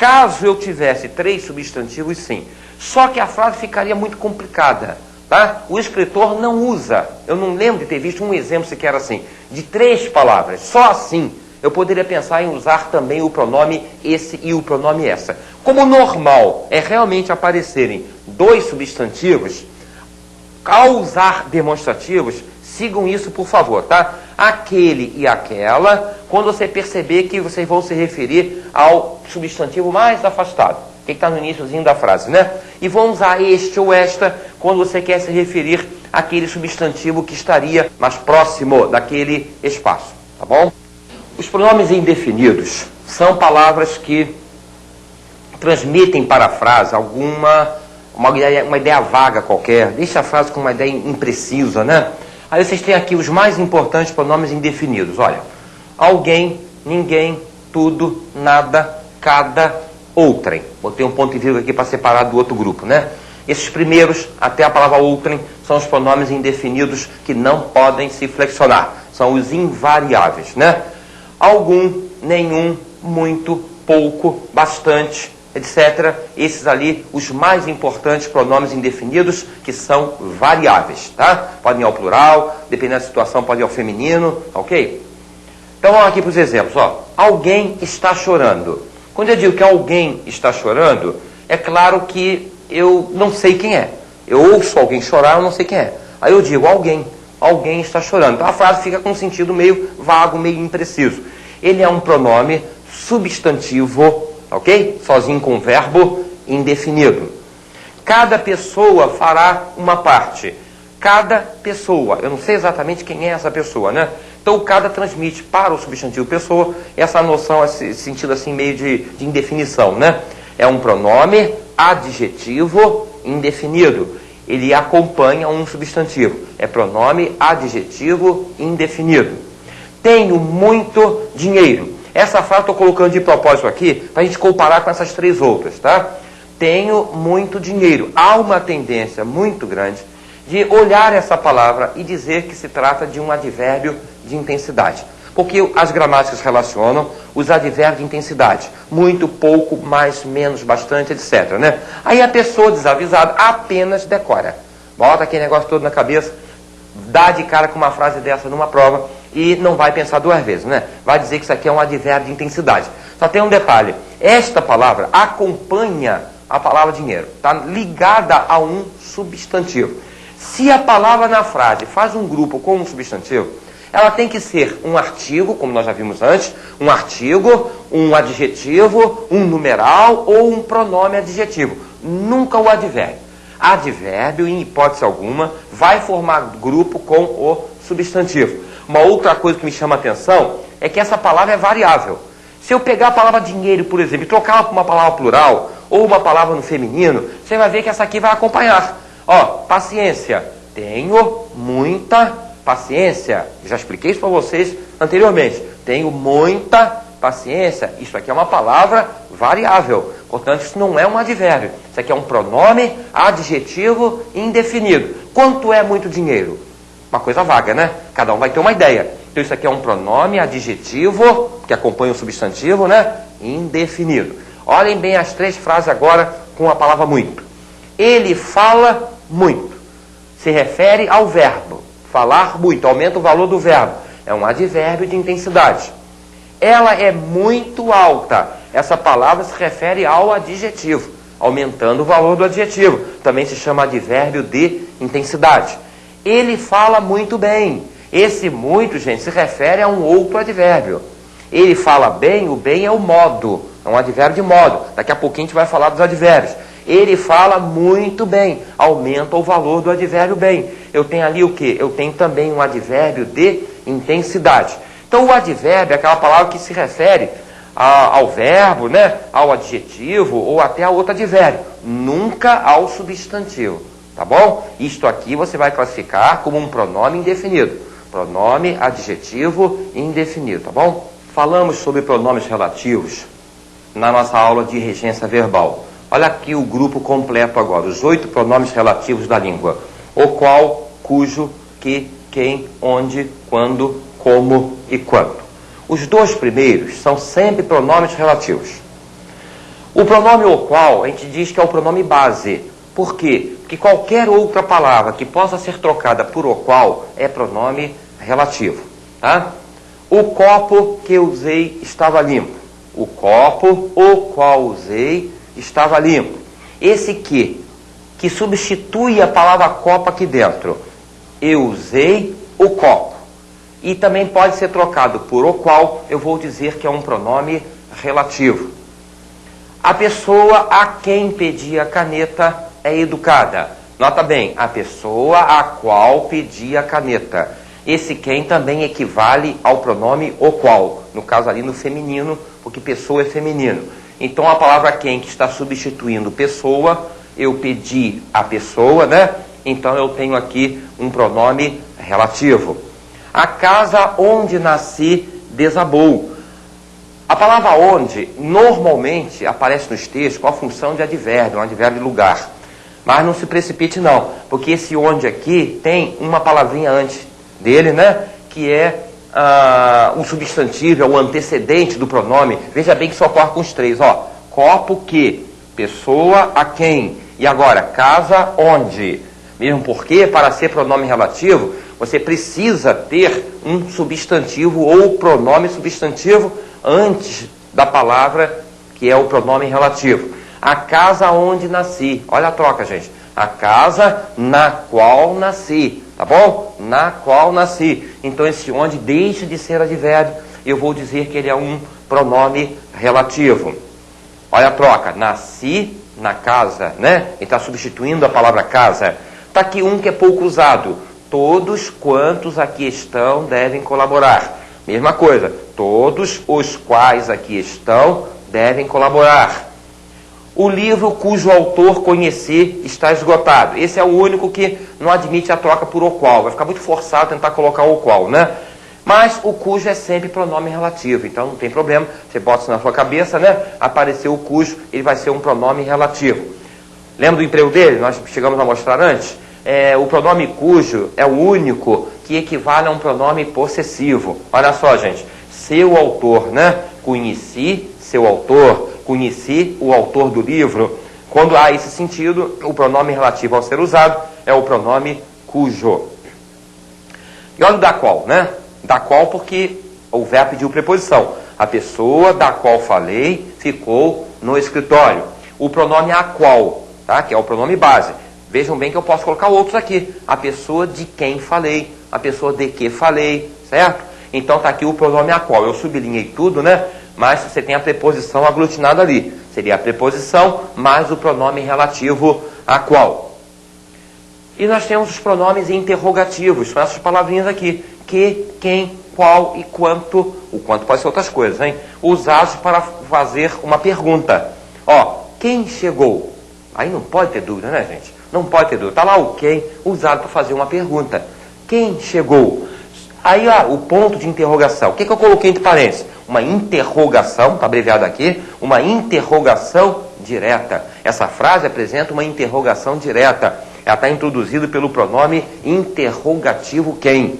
Caso eu tivesse 3 substantivos, sim. Só que a frase ficaria muito complicada, tá? O escritor não usa, eu não lembro de ter visto um exemplo sequer assim, de 3 palavras. Só assim eu poderia pensar em usar também o pronome esse e o pronome essa. Como normal é realmente aparecerem 2 substantivos, ao usar demonstrativos, sigam isso, por favor, tá? Aquele e aquela, quando você perceber que vocês vão se referir ao substantivo mais afastado, que está no iniciozinho da frase, né? E vão usar este ou esta quando você quer se referir àquele substantivo que estaria mais próximo daquele espaço, tá bom? Os pronomes indefinidos são palavras que transmitem para a frase uma ideia vaga qualquer, deixa a frase com uma ideia imprecisa, né? Aí vocês têm aqui os mais importantes pronomes indefinidos. Olha, alguém, ninguém, tudo, nada, cada, outrem. Botei um ponto e vírgula aqui para separar do outro grupo, né? Esses primeiros, até a palavra outrem, são os pronomes indefinidos que não podem se flexionar. São os invariáveis, né? Algum, nenhum, muito, pouco, bastante, etc. Esses ali, os mais importantes pronomes indefinidos, que são variáveis, tá? Podem ir ao plural, dependendo da situação, pode ir ao feminino, ok? Então vamos aqui para os exemplos, ó. Alguém está chorando. Quando eu digo que alguém está chorando, é claro que eu não sei quem é. Eu ouço alguém chorar, eu não sei quem é. Aí eu digo alguém está chorando. Então a frase fica com um sentido meio vago, meio impreciso. Ele é um pronome substantivo, ok? Sozinho com verbo indefinido. Cada pessoa fará uma parte. Cada pessoa. Eu não sei exatamente quem é essa pessoa, né? Então o cada transmite para o substantivo pessoa essa noção, esse sentido assim meio de indefinição, né? É um pronome adjetivo indefinido. Ele acompanha um substantivo. É pronome adjetivo indefinido. Tenho muito dinheiro. Essa frase eu estou colocando de propósito aqui para a gente comparar com essas 3 outras, tá? Tenho muito dinheiro. Há uma tendência muito grande de olhar essa palavra e dizer que se trata de um advérbio de intensidade. Porque as gramáticas relacionam os advérbios de intensidade. Muito, pouco, mais, menos, bastante, etc, né? Aí a pessoa desavisada apenas decora. Bota aquele negócio todo na cabeça, dá de cara com uma frase dessa numa prova e não vai pensar 2 vezes, né? Vai dizer que isso aqui é um advérbio de intensidade. Só tem um detalhe. Esta palavra acompanha a palavra dinheiro. Está ligada a um substantivo. Se a palavra na frase faz um grupo com um substantivo, ela tem que ser um artigo, como nós já vimos antes, um artigo, um adjetivo, um numeral ou um pronome adjetivo. Nunca o advérbio. Advérbio, em hipótese alguma, vai formar grupo com o substantivo. Uma outra coisa que me chama a atenção é que essa palavra é variável. Se eu pegar a palavra dinheiro, por exemplo, e trocá-la por uma palavra plural ou uma palavra no feminino, você vai ver que essa aqui vai acompanhar. Ó, paciência. Tenho muita paciência. Já expliquei isso para vocês anteriormente. Tenho muita paciência. Isso aqui é uma palavra variável. Portanto, isso não é um advérbio. Isso aqui é um pronome adjetivo indefinido. Quanto é muito dinheiro? Uma coisa vaga, né? Cada um vai ter uma ideia. Então, isso aqui é um pronome adjetivo, que acompanha o substantivo, né? Indefinido. Olhem bem as 3 frases agora com a palavra muito. Ele fala muito. Se refere ao verbo. Falar muito. Aumenta o valor do verbo. É um advérbio de intensidade. Ela é muito alta. Essa palavra se refere ao adjetivo, aumentando o valor do adjetivo. Também se chama advérbio de intensidade. Ele fala muito bem. Esse muito, gente, se refere a um outro advérbio. Ele fala bem, o bem é o modo. É um advérbio de modo. Daqui a pouquinho a gente vai falar dos advérbios. Ele fala muito bem. Aumenta o valor do advérbio bem. Eu tenho ali o quê? Eu tenho também um advérbio de intensidade. Então o advérbio é aquela palavra que se refere ao verbo, né? Ao adjetivo ou até a outro advérbio. Nunca ao substantivo. Tá bom? Isto aqui você vai classificar como um pronome indefinido. Pronome adjetivo indefinido, tá bom? Falamos sobre pronomes relativos na nossa aula de regência verbal. Olha aqui o grupo completo agora, os 8 pronomes relativos da língua. O qual, cujo, que, quem, onde, quando, como e quanto. Os 2 primeiros são sempre pronomes relativos. O pronome o qual, a gente diz que é o pronome base. Por quê? Porque qualquer outra palavra que possa ser trocada por o qual é pronome relativo. Tá? O copo que eu usei estava limpo. O copo o qual usei estava limpo. Esse que substitui a palavra copo aqui dentro. Eu usei o copo. E também pode ser trocado por o qual, eu vou dizer que é um pronome relativo. A pessoa a quem pedi a caneta é educada. Nota bem, a pessoa a qual pedi a caneta. Esse quem também equivale ao pronome o qual. No caso ali no feminino, porque pessoa é feminino. Então a palavra quem que está substituindo pessoa, eu pedi a pessoa, né? Então eu tenho aqui um pronome relativo. A casa onde nasci desabou. A palavra onde normalmente aparece nos textos com a função de advérbio, um advérbio de lugar. Mas não se precipite não, porque esse onde aqui tem uma palavrinha antes dele, né? Que é um substantivo, é o antecedente do pronome. Veja bem que só ocorre com os três, ó. Copo que, pessoa a quem. E agora, casa onde. Mesmo porque, para ser pronome relativo, você precisa ter um substantivo ou pronome substantivo antes da palavra que é o pronome relativo. A casa onde nasci. Olha a troca, gente. A casa na qual nasci. Tá bom? Na qual nasci. Então esse onde deixa de ser advérbio. Eu vou dizer que ele é um pronome relativo. Olha a troca. Nasci na casa, né? Ele está substituindo a palavra casa. Está aqui um que é pouco usado. Todos quantos aqui estão devem colaborar. Mesma coisa. Todos os quais aqui estão devem colaborar. O livro cujo autor conhecer está esgotado. Esse é o único que não admite a troca por o qual. Vai ficar muito forçado tentar colocar o qual, né? Mas o cujo é sempre pronome relativo, então não tem problema. Você bota isso na sua cabeça, né? Apareceu o cujo, ele vai ser um pronome relativo. Lembra do emprego dele? Nós chegamos a mostrar antes. O pronome cujo é o único que equivale a um pronome possessivo. Olha só, gente. Seu autor, né? Conheci seu autor. Conheci o autor do livro. Quando há esse sentido, o pronome relativo ao ser usado é o pronome cujo. E olha o da qual, né? Da qual porque o verbo pediu preposição. A pessoa da qual falei ficou no escritório. O pronome a qual, tá? Que é o pronome base. Vejam bem que eu posso colocar outros aqui. A pessoa de quem falei, a pessoa de que falei, certo? Então está aqui o pronome a qual. Eu sublinhei tudo, né? Mas você tem a preposição aglutinada ali. Seria a preposição mais o pronome relativo a qual. E nós temos os pronomes interrogativos, são essas palavrinhas aqui. Que, quem, qual e quanto. O quanto pode ser outras coisas, hein? Usados para fazer uma pergunta. Ó, quem chegou? Aí não pode ter dúvida, né, gente? Não pode ter dúvida. Está lá o quem, usado para fazer uma pergunta. Quem chegou? Aí, ó, o ponto de interrogação. O que eu coloquei entre parênteses? Uma interrogação, está abreviado aqui, uma interrogação direta. Essa frase apresenta uma interrogação direta. Ela está introduzida pelo pronome interrogativo quem.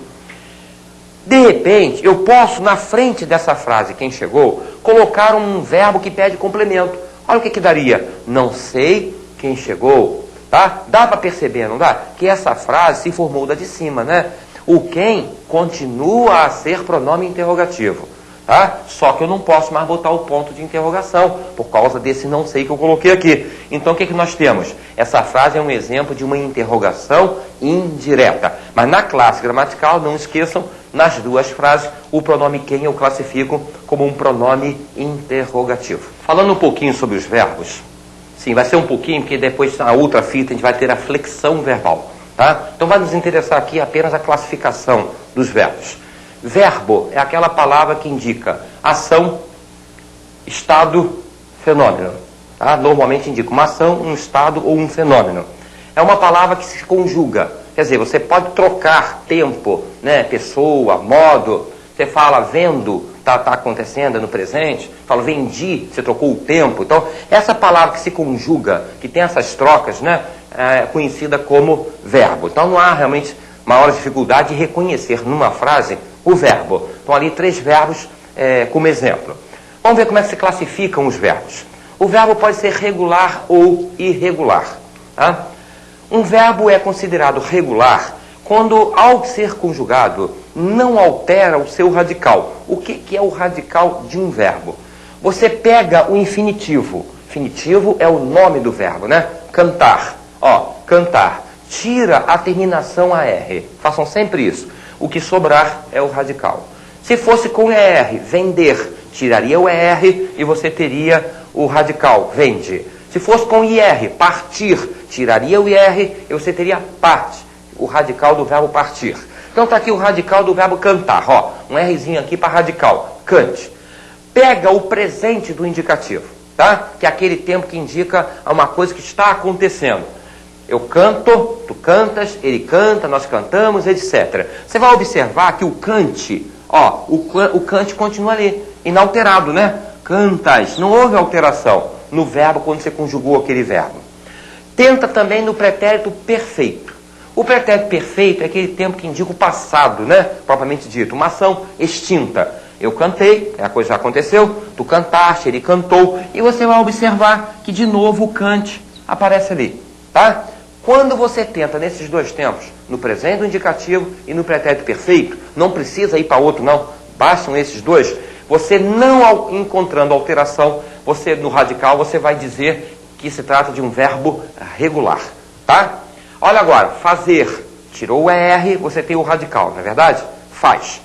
De repente, eu posso, na frente dessa frase, quem chegou, colocar um verbo que pede complemento. Olha o que daria. Não sei quem chegou. Tá? Dá para perceber, não dá? Que essa frase se formou da de cima, né? O quem continua a ser pronome interrogativo. Tá? Só que eu não posso mais botar o ponto de interrogação, por causa desse não sei que eu coloquei aqui. Então o que nós temos? Essa frase é um exemplo de uma interrogação indireta. Mas na classe gramatical, não esqueçam, nas duas frases, o pronome quem eu classifico como um pronome interrogativo. Falando um pouquinho sobre os verbos, sim, vai ser um pouquinho, porque depois na outra fita a gente vai ter a flexão verbal. Tá? Então vai nos interessar aqui apenas a classificação dos verbos. Verbo é aquela palavra que indica ação, estado, fenômeno. Tá? Normalmente indica uma ação, um estado ou um fenômeno. É uma palavra que se conjuga. Quer dizer, você pode trocar tempo, né? Pessoa, modo. Você fala vendo, está acontecendo no presente. Fala vendi, você trocou o tempo. Então, essa palavra que se conjuga, que tem essas trocas, né? É conhecida como verbo. Então, não há realmente maior dificuldade de reconhecer numa frase o verbo. Então, ali 3 verbos como exemplo. Vamos ver como é que se classificam os verbos. O verbo pode ser regular ou irregular. Tá? Um verbo é considerado regular quando, ao ser conjugado, não altera o seu radical. O que é o radical de um verbo? Você pega o infinitivo. Infinitivo é o nome do verbo, né? Cantar. Ó, cantar. Tira a terminação AR. Façam sempre isso. O que sobrar é o radical. Se fosse com ER, vender, tiraria o ER e você teria o radical, vende. Se fosse com IR, partir, tiraria o IR e você teria parte, o radical do verbo partir. Então está aqui o radical do verbo cantar, ó, um Rzinho aqui para radical, cante. Pega o presente do indicativo, tá? Que é aquele tempo que indica uma coisa que está acontecendo. Eu canto, tu cantas, ele canta, nós cantamos, etc. Você vai observar que o cante, ó, o cante continua ali, inalterado, né? Cantas, não houve alteração no verbo quando você conjugou aquele verbo. Tenta também no pretérito perfeito. O pretérito perfeito é aquele tempo que indica o passado, né? Propriamente dito, uma ação extinta. Eu cantei, a coisa já aconteceu, tu cantaste, ele cantou, e você vai observar que de novo o cante aparece ali, tá? Quando você tenta nesses dois tempos, no presente do indicativo e no pretérito perfeito, não precisa ir para outro não, bastam esses dois, você não encontrando alteração, você no radical, você vai dizer que se trata de um verbo regular, tá? Olha agora, fazer, tirou o ER, você tem o radical, não é verdade? Faz.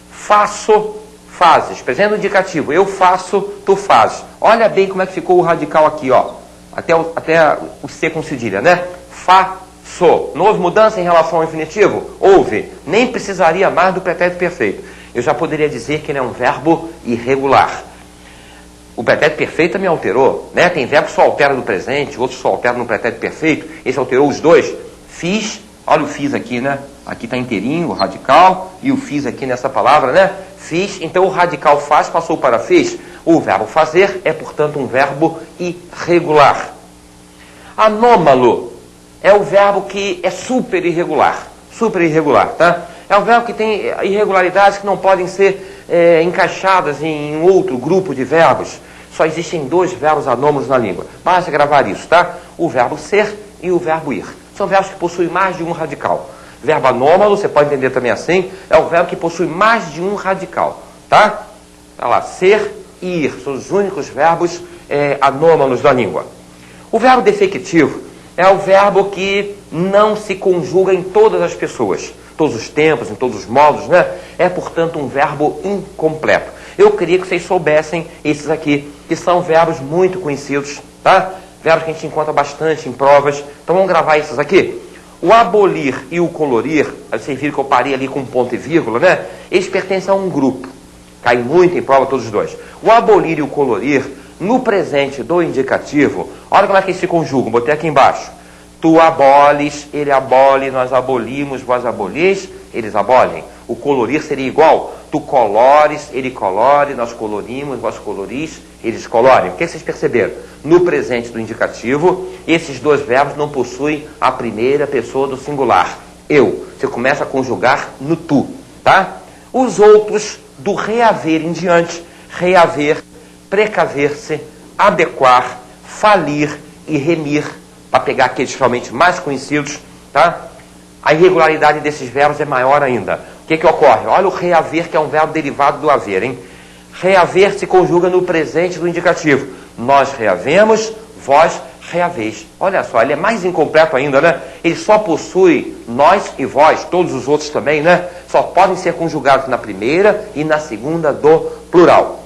Faço, fazes, presente do indicativo, eu faço, tu fazes. Olha bem como é que ficou o radical aqui, ó, até o C com cedilha, né? Faço. Não houve mudança em relação ao infinitivo? Houve. Nem precisaria mais do pretérito perfeito. Eu já poderia dizer que ele é um verbo irregular. O pretérito perfeito também alterou, né? Tem verbo que só altera no presente, outros só alteram no pretérito perfeito. Esse alterou os dois. Fiz, olha o fiz aqui, né? Aqui está inteirinho, o radical, e o fiz aqui nessa palavra, né? Fiz, então o radical faz passou para fez. O verbo fazer é, portanto, um verbo irregular. Anômalo é o verbo que é super irregular, tá? É um verbo que tem irregularidades que não podem ser encaixadas em outro grupo de verbos. Só existem dois verbos anômalos na língua. Basta gravar isso, tá? O verbo ser e o verbo ir. São verbos que possuem mais de um radical. Verbo anômalo, você pode entender também assim, é o verbo que possui mais de um radical, tá? Tá lá, ser e ir. São os únicos verbos anômalos da língua. O verbo defectivo é o verbo que não se conjuga em todas as pessoas, todos os tempos, em todos os modos, né? É, portanto, um verbo incompleto. Eu queria que vocês soubessem esses aqui, que são verbos muito conhecidos, tá? Verbos que a gente encontra bastante em provas. Então vamos gravar esses aqui. O abolir e o colorir, vocês viram que eu parei ali com ponto e vírgula, né? Eles pertencem a um grupo. Cai muito em prova todos os dois. O abolir e o colorir, no presente do indicativo, olha como é que eles se conjugam, botei aqui embaixo. Tu aboles, ele abole, nós abolimos, vós abolis, eles abolem. O colorir seria igual. Tu colores, ele colore, nós colorimos, vós coloris, eles colorem. O que vocês perceberam? No presente do indicativo, esses dois verbos não possuem a primeira pessoa do singular. Eu. Você começa a conjugar no tu, tá? Os outros, do reaver em diante, reaver, precaver-se, adequar, falir e remir, para pegar aqueles realmente mais conhecidos, tá? A irregularidade desses verbos é maior ainda. O que ocorre? Olha o reaver, que é um verbo derivado do haver, hein? Reaver se conjuga no presente do indicativo. Nós reavemos, vós reaveis. Olha só, ele é mais incompleto ainda, né? Ele só possui nós e vós, todos os outros também, né? Só podem ser conjugados na primeira e na segunda do plural.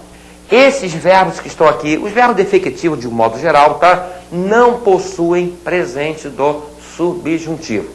Esses verbos que estão aqui, os verbos defectivos de um modo geral, tá? Não possuem presente do subjuntivo,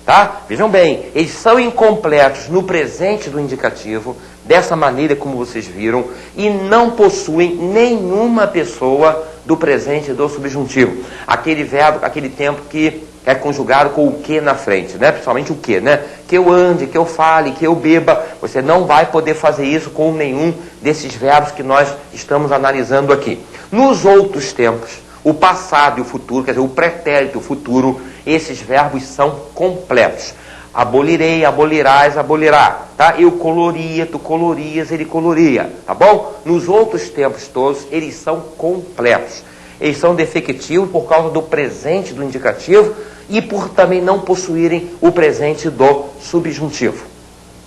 tá? Vejam bem, eles são incompletos no presente do indicativo, dessa maneira como vocês viram, e não possuem nenhuma pessoa do presente do subjuntivo. Aquele verbo, aquele tempo que é conjugado com o que na frente, né? Principalmente o que, né? Que eu ande, que eu fale, que eu beba. Você não vai poder fazer isso com nenhum desses verbos que nós estamos analisando aqui. Nos outros tempos, o passado e o futuro, quer dizer, o pretérito e o futuro, esses verbos são completos. Abolirei, abolirás, abolirá, tá? Eu coloria, tu colorias, ele coloria, tá bom? Nos outros tempos todos, eles são completos. eles são defectivos por causa do presente do indicativo e por também não possuírem o presente do subjuntivo.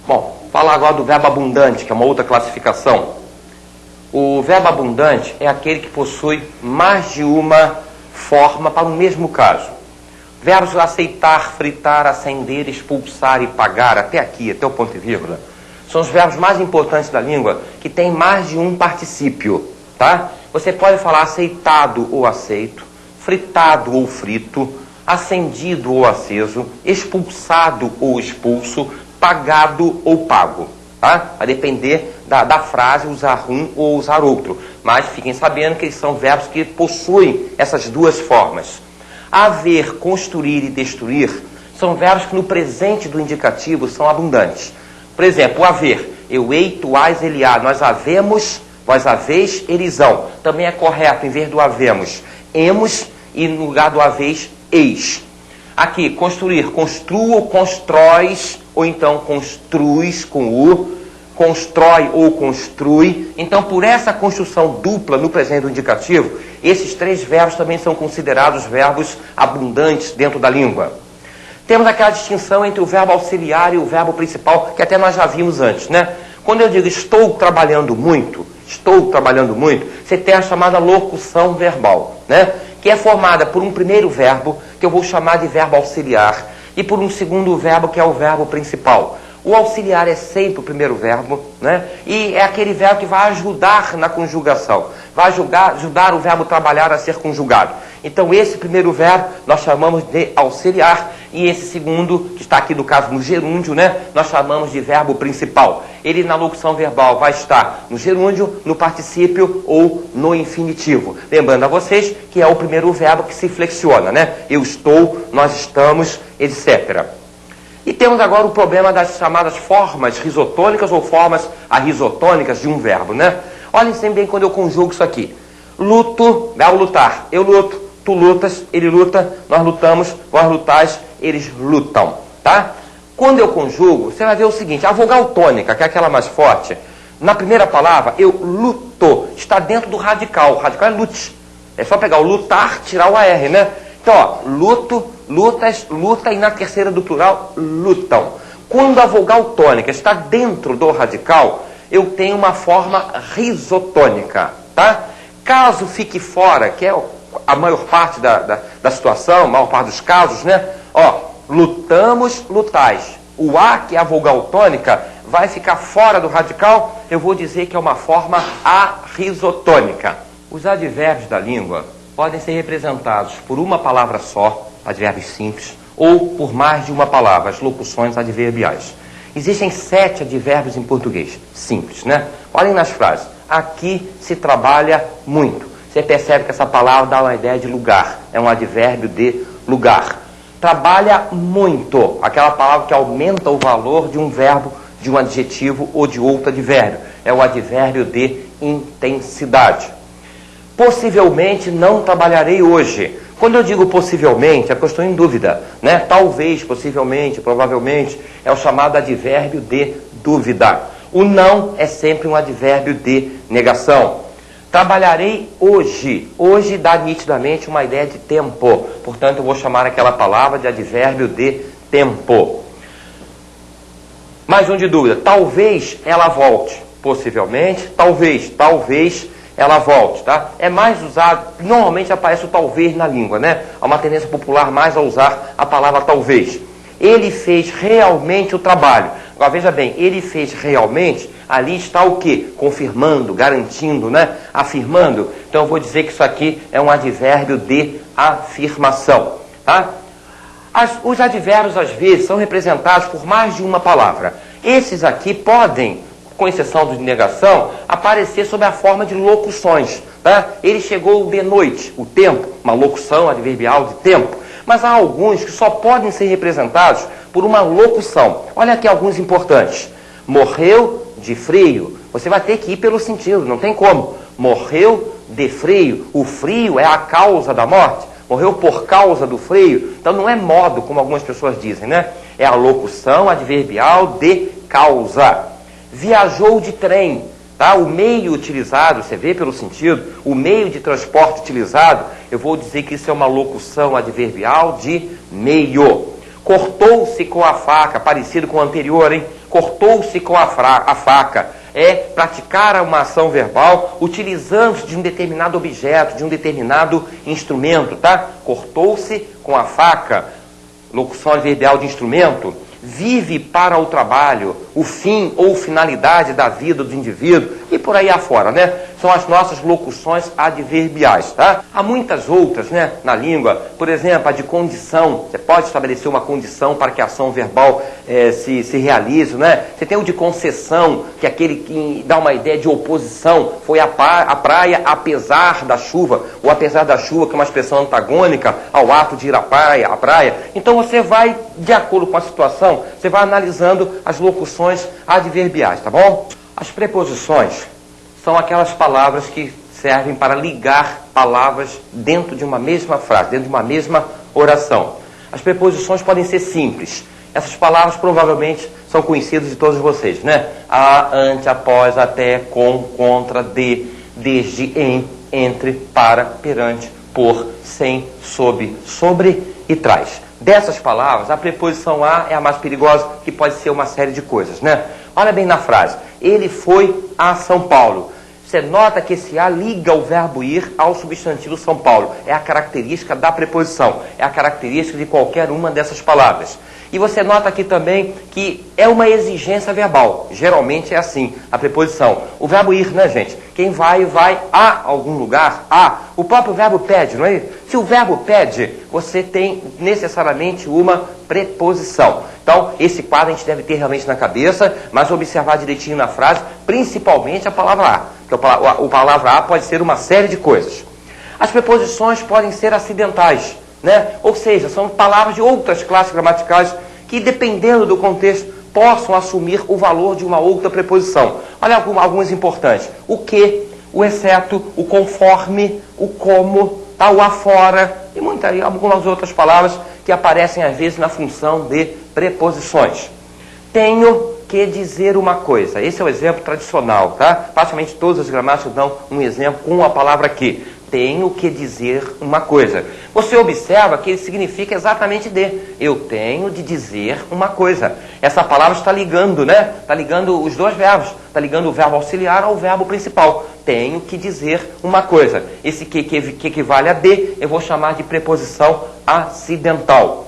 Bom, falar agora do verbo abundante, que é uma outra classificação. O verbo abundante é aquele que possui mais de uma forma para o mesmo caso. Verbos aceitar, fritar, acender, expulsar e pagar, até aqui, até o ponto e vírgula, são os verbos mais importantes da língua que tem mais de um particípio, tá? Você pode falar aceitado ou aceito, fritado ou frito, acendido ou aceso, expulsado ou expulso, pagado ou pago, tá? Vai depender da frase, usar um ou usar outro. Mas fiquem sabendo que eles são verbos que possuem essas duas formas. Haver, construir e destruir são verbos que no presente do indicativo são abundantes. Por exemplo, o haver, eu hei, tu has, ele há, nós havemos, vós haveis, eles hão. Também é correto, em vez do havemos, hemos, e no lugar do haveis, eis. Aqui, construir, construo ou constróis, ou então construis com o, constrói ou construi. Então, por essa construção dupla no presente do indicativo, esses três verbos também são considerados verbos abundantes dentro da língua. Temos aquela distinção entre o verbo auxiliar e o verbo principal, que até nós já vimos antes, né? Quando eu digo estou trabalhando muito, você tem a chamada locução verbal, né? Que é formada por um primeiro verbo, que eu vou chamar de verbo auxiliar, e por um segundo verbo, que é o verbo principal. O auxiliar é sempre o primeiro verbo, né? E é aquele verbo que vai ajudar na conjugação, vai ajudar o verbo trabalhar a ser conjugado. Então, esse primeiro verbo nós chamamos de auxiliar, e esse segundo, que está aqui no caso no gerúndio, né? Nós chamamos de verbo principal. Ele na locução verbal vai estar no gerúndio, no particípio ou no infinitivo. Lembrando a vocês que é o primeiro verbo que se flexiona, né? Eu estou, nós estamos, etc. E temos agora o problema das chamadas formas risotônicas ou formas arrisotônicas de um verbo, né? Olhem sempre bem quando eu conjugo isso aqui. Luto, verbo lutar. Eu luto, tu lutas, ele luta, nós lutamos, vós lutais, eles lutam, tá? Quando eu conjugo, você vai ver o seguinte, a vogal tônica, que é aquela mais forte, na primeira palavra, eu luto, está dentro do radical. O radical é lute. É só pegar o lutar, tirar o AR, né? Então, ó, luto, lutas, luta, e na terceira do plural, lutam. Quando a vogal tônica está dentro do radical, eu tenho uma forma risotônica, tá? Caso fique fora, que é a maior parte da situação, a maior parte dos casos, né? Ó, lutamos, lutais. O A, que é a vogal tônica, vai ficar fora do radical, eu vou dizer que é uma forma arrisotônica. Os advérbios da língua podem ser representados por uma palavra só, advérbios simples, ou por mais de uma palavra, as locuções adverbiais. Existem 7 advérbios em português, simples, né? Olhem nas frases. Aqui se trabalha muito. Você percebe que essa palavra dá uma ideia de lugar. É um advérbio de lugar. Trabalha muito. Aquela palavra que aumenta o valor de um verbo, de um adjetivo ou de outro advérbio. É o advérbio de intensidade. Possivelmente não trabalharei hoje. Quando eu digo possivelmente, é porque eu estou em dúvida, né? Talvez, possivelmente, provavelmente, é o chamado advérbio de dúvida. O não é sempre um advérbio de negação. Trabalharei hoje. Hoje dá nitidamente uma ideia de tempo. Portanto, eu vou chamar aquela palavra de advérbio de tempo. Mais um de dúvida. Talvez ela volte. Possivelmente, talvez ela volte, tá? É mais usado, normalmente aparece o talvez na língua, né? Há uma tendência popular mais a usar a palavra talvez. Ele fez realmente o trabalho. Agora, veja bem, ele fez realmente, ali está o quê? Confirmando, garantindo, né? Afirmando. Então, eu vou dizer que isso aqui é um advérbio de afirmação, tá? Os advérbios, às vezes, são representados por mais de uma palavra. Esses aqui podem, com exceção do de negação, aparecer sob a forma de locuções, tá? Ele chegou de noite, o tempo, uma locução adverbial de tempo. Mas há alguns que só podem ser representados por uma locução. Olha aqui alguns importantes. Morreu de frio. Você vai ter que ir pelo sentido, não tem como. Morreu de frio. O frio é a causa da morte. Morreu por causa do frio. Então não é modo, como algumas pessoas dizem, né? É a locução adverbial de causa. Viajou de trem. tá? O meio utilizado, você vê pelo sentido, o meio de transporte utilizado, eu vou dizer que isso é uma locução adverbial de meio. Cortou-se com a faca, parecido com o anterior, hein? Cortou-se com a faca. É praticar uma ação verbal utilizando-se de um determinado objeto, de um determinado instrumento, tá? Cortou-se com a faca, locução adverbial de instrumento. Vive para o trabalho, o fim ou finalidade da vida do indivíduo e por aí afora, né? São as nossas locuções adverbiais, tá? Há muitas outras, né, na língua. Por exemplo, a de condição. Você pode estabelecer uma condição para que a ação verbal se realize, né? Você tem o de concessão, que é aquele que dá uma ideia de oposição. Foi a praia apesar da chuva, ou apesar da chuva, que é uma expressão antagônica ao ato de ir à praia. Então você vai, de acordo com a situação, você vai analisando as locuções adverbiais, tá bom? As preposições são aquelas palavras que servem para ligar palavras dentro de uma mesma frase, dentro de uma mesma oração. As preposições podem ser simples. Essas palavras provavelmente são conhecidas de todos vocês, né? A, ante, após, até, com, contra, de, desde, em, entre, para, perante, por, sem, sob, sobre e traz. Dessas palavras, a preposição a é a mais perigosa, que pode ser uma série de coisas, né? Olha bem na frase. Ele foi a São Paulo. Você nota que esse a liga o verbo ir ao substantivo São Paulo. É a característica da preposição. É a característica de qualquer uma dessas palavras. E você nota aqui também que é uma exigência verbal. Geralmente é assim, a preposição. O verbo ir, né, gente? Quem vai a algum lugar, a. O próprio verbo pede, não é? Se o verbo pede, você tem necessariamente uma preposição. Então, esse quadro a gente deve ter realmente na cabeça, mas observar direitinho na frase, principalmente a palavra a. Porque a palavra a pode ser uma série de coisas. As preposições podem ser acidentais, né? Ou seja, são palavras de outras classes gramaticais que, dependendo do contexto, possam assumir o valor de uma outra preposição. Olha algumas importantes. O que, o exceto, o conforme, o como, tá? O afora e algumas outras palavras que aparecem às vezes na função de preposições. Tenho que dizer uma coisa. Esse é o exemplo tradicional, tá? Praticamente todas as gramáticas dão um exemplo com a palavra que. Tenho que dizer uma coisa. Você observa que ele significa exatamente de. Eu tenho de dizer uma coisa. Essa palavra está ligando, né? Está ligando os dois verbos. Está ligando o verbo auxiliar ao verbo principal. Tenho que dizer uma coisa. Esse que equivale a de, eu vou chamar de preposição acidental.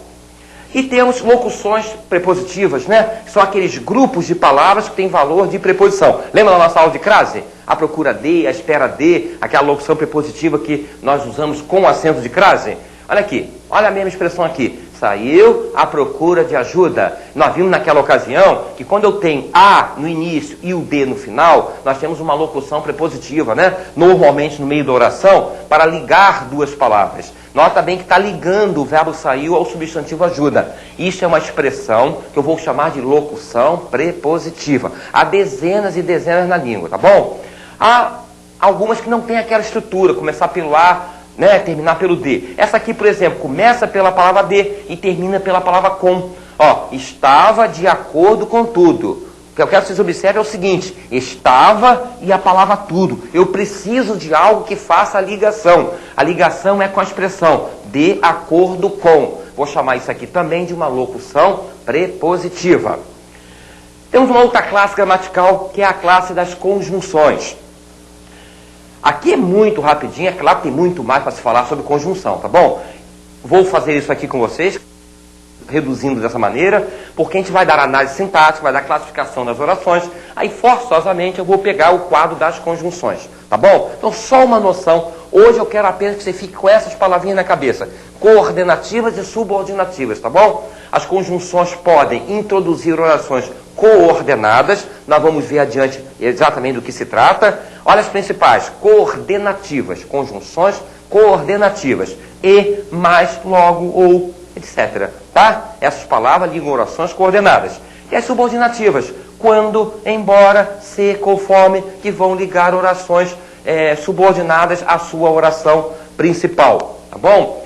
E temos locuções prepositivas, né? São aqueles grupos de palavras que têm valor de preposição. Lembra da nossa aula de crase? A procura de, a espera de, aquela locução prepositiva que nós usamos com acento de crase. Olha aqui, olha a mesma expressão aqui. Saiu à procura de ajuda. Nós vimos naquela ocasião que quando eu tenho a no início e o de no final, nós temos uma locução prepositiva, né? Normalmente no meio da oração, para ligar duas palavras. Nota bem que está ligando o verbo saiu ao substantivo ajuda. Isso é uma expressão que eu vou chamar de locução prepositiva. Há dezenas e dezenas na língua, tá bom? Há algumas que não têm aquela estrutura, começar pelo a, né, terminar pelo de. Essa aqui, por exemplo, começa pela palavra de e termina pela palavra com. Ó, estava de acordo com tudo. O que eu quero que vocês observem é o seguinte, estava e a palavra tudo. Eu preciso de algo que faça a ligação. A ligação é com a expressão de acordo com. Vou chamar isso aqui também de uma locução prepositiva. Temos uma outra classe gramatical que é a classe das conjunções. Aqui é muito rapidinho, é claro que tem muito mais para se falar sobre conjunção, tá bom? Vou fazer isso aqui com vocês, reduzindo dessa maneira, porque a gente vai dar análise sintática, vai dar classificação das orações, aí forçosamente eu vou pegar o quadro das conjunções, tá bom? Então só uma noção, hoje eu quero apenas que você fique com essas palavrinhas na cabeça, coordenativas e subordinativas, tá bom? As conjunções podem introduzir orações coordenadas, nós vamos ver adiante exatamente do que se trata. Olha as principais, coordenativas, conjunções coordenativas, e, mais, logo, ou, etc. Tá? Essas palavras ligam orações coordenadas. E as subordinativas, quando, embora, se, conforme, que vão ligar orações subordinadas à sua oração principal. Tá bom?